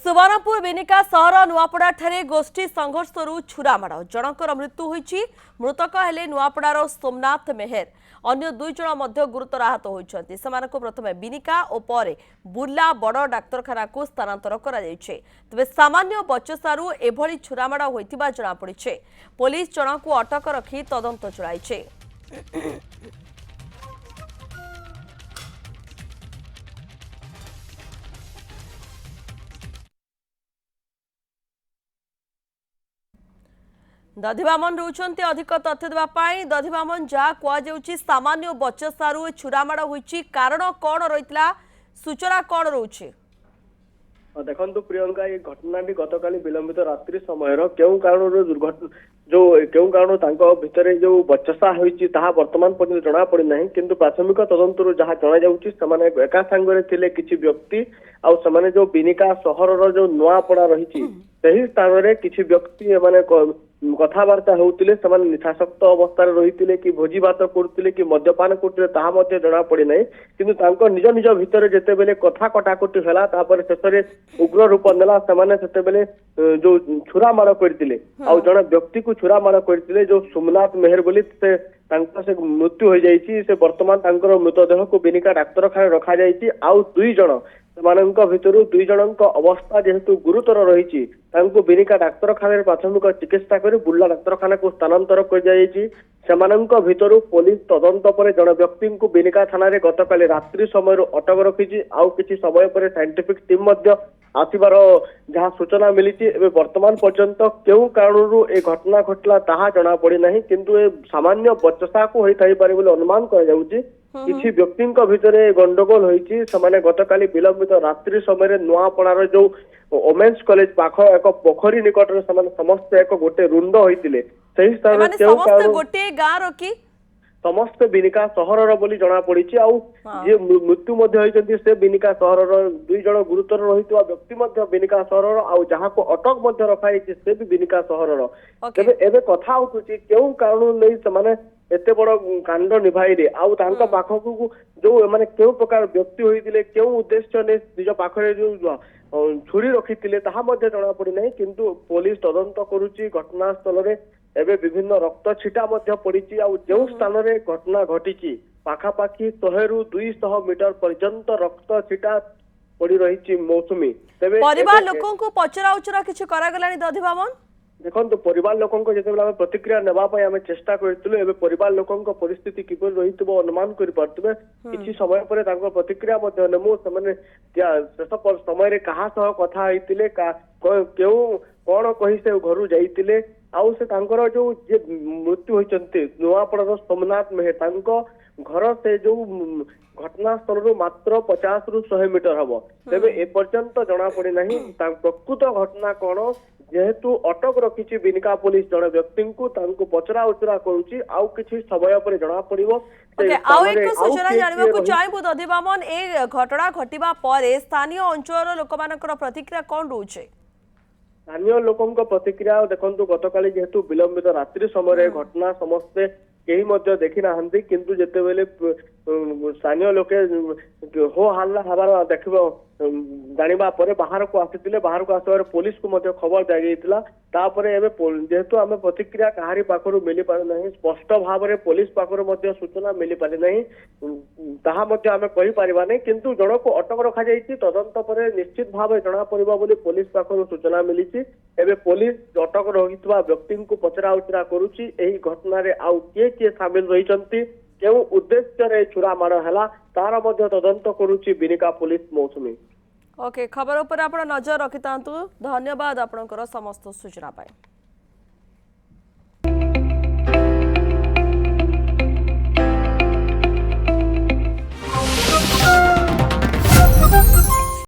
सुवर्णपुर बेनिका सहर नुआपड़ा ठारे गोष्ठी संघर्षरू छुरामाड़ जनकर मृत्यु होईछि। मृतक हेले नुआपड़ार सोमनाथ मेहर अन्य दुई जन मध्य गुरुतर आहत होइछन्ति। सेमानकु प्रथमे बिनिका और परे बुर्ला बड़ डाक्तरखाना को स्थानांतर करा जायछि। तबे सामान्य बचसारू एभली छुरामाड़ होइतिबा जणा पड़िछे। पुलिस जनकु अटक रखी तदंत चलाइछे। दधिवामन रोचंती अधिक तथ्य देवाई। दधिवामन जहाँ कहुच्छी सामान्य बचसारू छुरामाड़ होईछि, कारण कौन रही सूचना कौन रोचे? देखो प्रियंका ये घटनाटी गतकाली विलंबित रात्रि समय क्यों कारण दुर्घटना जो क्यों कारण भितर जो बचसा होईछि ताहा वर्तमान पर्यंत जना पड़ी नहीं, किंतु प्राथमिक तदंतर जहाँ जना जाउछि समाने एका संगरे थिले किछि व्यक्ति आ समाने जो बिनिका सहरर जो नुआपड़ा रही सही स्थान रे किछि व्यक्ति माने कथबार्ता होउतिले, समाने निशासक्त अवस्था रही कि भोजी भात करते कि मद्यपान करते ताहा मध्य जना पड़ी नहीं, किंतु तांको निज निज भितर जेते बेले कथा कटाकटी होला तापर शेषरे उग्र रूप नेला समाने सेते बेले जो छुरा मार करतिले आ जण व्यक्ति को छुरा मार करतिले जो सोमनाथ मेहर बोली से मृत्यु हो जाइछि। से वर्तमान तांकर मृतदेह को बिनिका डाक्तरखाना रखा जाइछि। आउ दुई जण सेमानंक भितरु दुई जनक अवस्था जेहेतु गुरुतर रही बिनिका डाक्तरखाना प्राथमिक चिकित्सा कर बुर्ला डाक्तरखाना को स्थानांतर कर जाइछि। सेमानंक भितरु पुलिस तदंत पर जन व्यक्ति को बिनिका थाना रे गतकाली रात्रि समय अटक रखी। आउ किछि समय पर साइंटिफिक टीम मध्य आसिबार जहाँ सूचना मिली। वर्तमान पर्यंत क्यों कारणरू ए घटना घटला ताहा जना पड़ी नहीं, किंतु ए सामान्य बचसा को होई थाई पारे बोले अनुमान करा जाउछि। किछि व्यक्तिंक भितरे गंडगोल होईछि। समाने गतकाली विलंबित रात्रि समय नुआपड़ार जो ओमेन्स कॉलेज पाख एक पोखरी निकट रे समस्त एक गोटे रुंड होइतिले। सही स्थान रे केउ कारण गोटे गाँव की समस्त बिनिका सहरर बोली जना पड़ी। आउ जे मृत्यु मध्य होइछन्ति से बिनिका सहरर दुई जण गुरुतर रहितवा व्यक्ति मध्य बिनिका सहरर आउ जहाँ को अटक मध्य रखाइछि से भी बिनिका सहरर। तबे एबे कथा होतुछि केउ कारण नै समाने एते बड़ कांड निभाइले आउ तांका पाखकु जो माने केउ प्रकार व्यक्ति होइतिले केउ उद्देश्य ने निज पाखरे जो छुरी रखितिले ताहा मध्य जना पड़ी नहीं, किंतु पुलिस तदंत करूछि। घटनास्थल रे एबे विभिन्न रक्त छिटा मध्य पड़िछि। आउ जो स्थान रे घटना घटिछि पाखापाखि 100 रु 200 मीटर पर्यंत रक्त छिटा पड़ी रही मौसुमी। तेबे परिवार लोकों को पचरा उचरा किछ करा गलानी दधिवामन? देखो परिवार लोकों जेतेबेला आमे प्रतिक्रिया नेबा पय आमे चेष्टा करथिलु। एबे परिवार लोकों परिस्थिति किपर रहितबो अनुमान करि पारतबे। किछि समय परे तांको प्रतिक्रिया मध्ये नेमु समान शेष पर समय रे कहा सह कथा होइतिले केउ कोन कहि से घरु जाइतिले आउ से तांकर जो जे मृत्यु होइचन्ते नुआपड़ार सोमनाथ मेहर तांको घर से जो घटनास्थल रु मात्र 50 रु 100 मीटर हबो। तेबे ए पर्यंत जना पड़ी नहीं प्रकृत घटना कोन जेहेतु अटक रखिछि बिनिका पुलिस जन व्यक्ति को तांको पचरा उचरा करूछि। आउ किछि समय पर जना पड़िबो। आउ एक सूचना जानबा को चाहबो दधिवामन ए घटना घटिबा परे स्थानीय अंचल लोकमानकर प्रतिक्रिया कोन रहउछे? स्थानीय लोकों प्रतिक्रिया देखो गतकाली जेहेतु विलंबित रात्रि समय घटना समस्ते कहीं मध्य देखी ना, किंतु जेते बेले स्थानीय लोके हो हल्ला हबार देखबो जानिबा परे बाहर को आसितिले। बाहर को आसबार पुलिस को मध्य खबर दा गईतिला। तापरे एबे जेहेतु आमे प्रतिक्रिया काहारी पाखरु मिली पारे नहीं, स्पष्ट भाव रे पुलिस पाखरु मध्य सूचना मिली पारे नहीं, ताहा मध्य आमे कहि परिबा नहीं, किंतु जण को अटक रखा जाईछि। तदंत परे निश्चित भाव जना परिबा बोली पुलिस पाखरु सूचना मिलिछि। एबे पुलिस अटक रहितवा व्यक्ति को पचरा उचरा करूछि। एही घटना रे आउ के शामिल रहिचंती केउ उद्देश्य रे छुरा मार हला तार मध्य तदंत करूछि बिनिका पुलिस मौसुमी। ओके, खबर ऊपर आपण नजर रखितांतु। धन्यवाद आपणकर समस्त सूचना पाए।